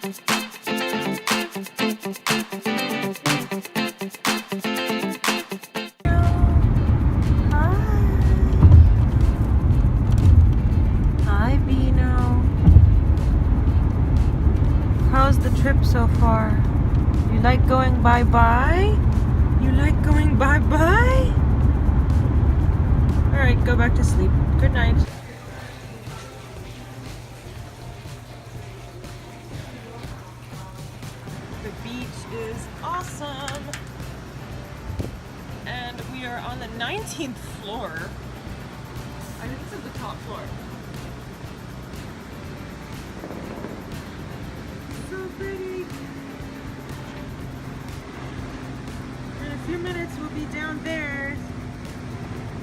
Hi, Bino. How's the trip so far? You like going bye-bye? You like going bye-bye? Alright, go back to sleep. Good night. The beach is awesome. And we are on the 19th floor. I think this is the top floor. So pretty. In a few minutes we'll be down there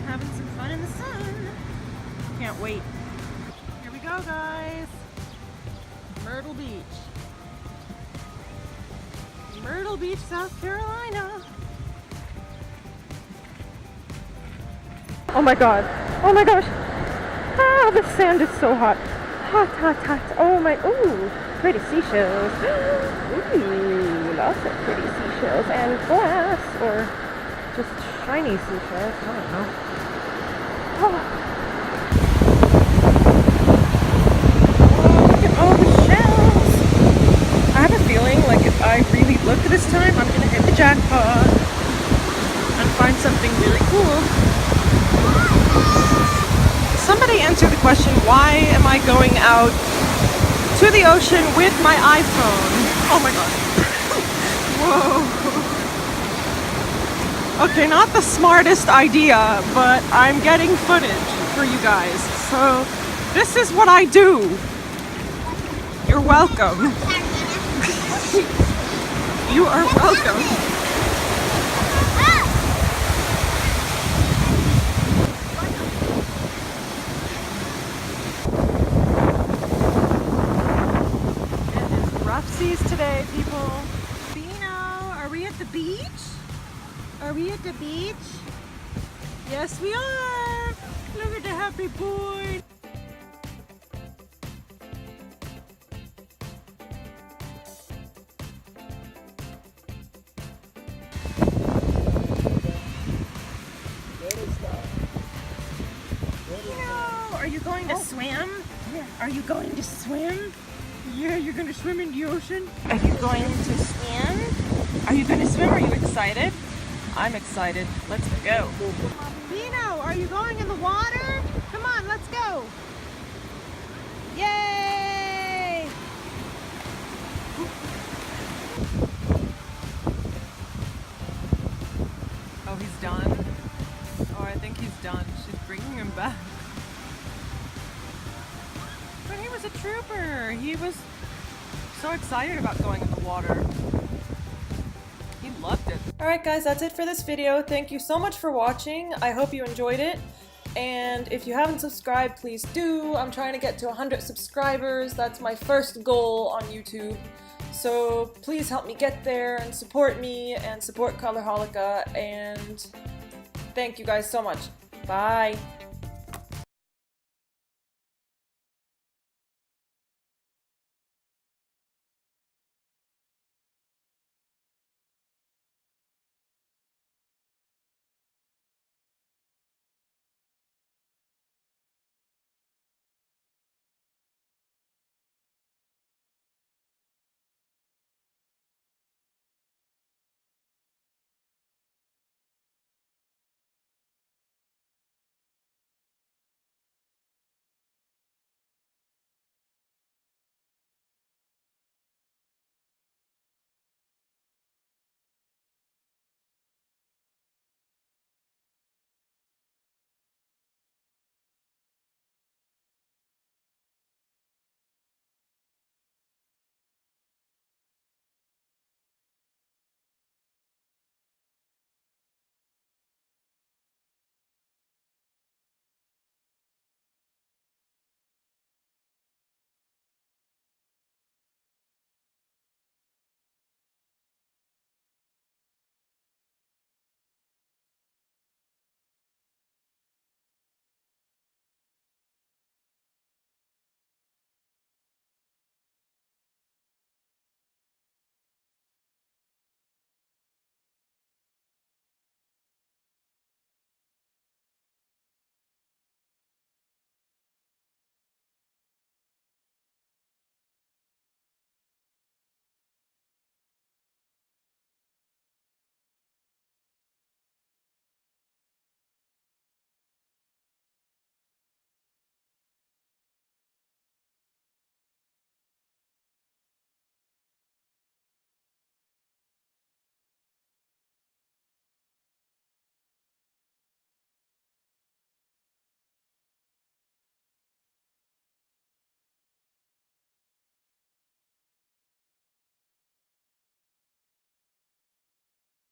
having some fun in the sun. Can't wait. Here we go, guys. Myrtle Beach. Myrtle Beach, South Carolina. Oh my god. Oh my gosh. Ah, the sand is so hot. Hot, hot, hot. Oh my, ooh, pretty seashells. Ooh, lots of pretty seashells and glass, or just shiny seashells. I don't know. Oh. Look at all the shells. I have a feeling like if I really look this time, I'm gonna hit the jackpot and find something really cool. Somebody answer the question, why am I going out to the ocean with my iPhone? Oh my god. Whoa. Okay, not the smartest idea, but I'm getting footage for you guys. So this is what I do. You're welcome. You are welcome. Seas today, people. Bino, are we at the beach? Are we at the beach? Yes, we are. Look at the happy boy. Bino, are you going to swim? Are you going to swim? Yeah, you're gonna swim in the ocean? Are you going to swim? Are you gonna swim? Are you excited? I'm excited. Let's go. Bino, are you going in the water? Come on, let's go. Yay! Oh, he's done? Oh, I think he's done. She's bringing him back. But he was a trooper. He was so excited about going in the water. He loved it. Alright guys, that's it for this video. Thank you so much for watching. I hope you enjoyed it. And if you haven't subscribed, please do. I'm trying to get to 100 subscribers. That's my first goal on YouTube. So please help me get there and support me and support Colorholica. And thank you guys so much. Bye.